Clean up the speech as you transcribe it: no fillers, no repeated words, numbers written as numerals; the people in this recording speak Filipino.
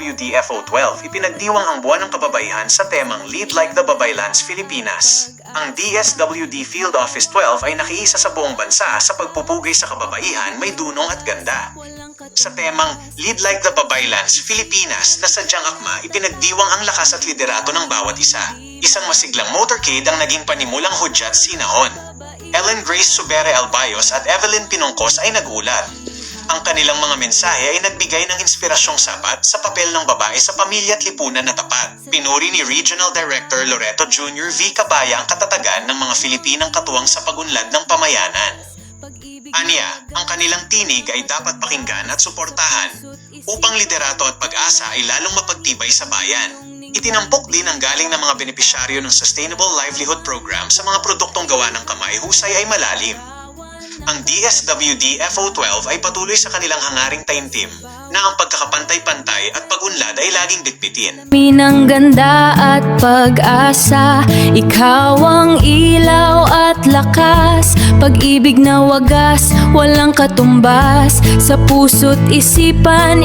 DSWD-FO12, ipinagdiwang ang buwan ng kababaihan sa temang Lead Like the Babaylands, Filipinas. Ang DSWD Field Office 12 ay nakiisa sa buong bansa sa pagpupugay sa kababaihan may dunong at ganda. Sa temang Lead Like the Babaylands, Filipinas na sadyang akma, ipinagdiwang ang lakas at liderato ng bawat isa. Isang masiglang motorcade ang naging panimulang hudyat sinahon. Ellen Grace Subere Albayos at Evelyn Pinongkos ay nagulat. Ang kanilang mga mensahe ay nagbigay ng inspirasyong sapat sa papel ng babae sa pamilya at lipunan na tapat. Pinuri ni Regional Director Loreto Jr. V. Cabaya ang katatagan ng mga Filipinang katuwang sa pagunlad ng pamayanan. Aniya, ang kanilang tinig ay dapat pakinggan at suportahan upang liderato at pag-asa ay lalong mapagtibay sa bayan. Itinampok din ang galing ng mga benepisyaryo ng Sustainable Livelihood Program sa mga produktong gawa ng kamay husay ay malalim. Ang DSWD-FO12 ay patuloy sa kanilang hangaring taimtim na ang pagkakapantay-pantay at pag-unlad ay laging bitbitin. Minang ganda at pag-asa, ikaw ang ilaw at lakas, pag-ibig na wagas, walang katumbas, sa puso't isipan.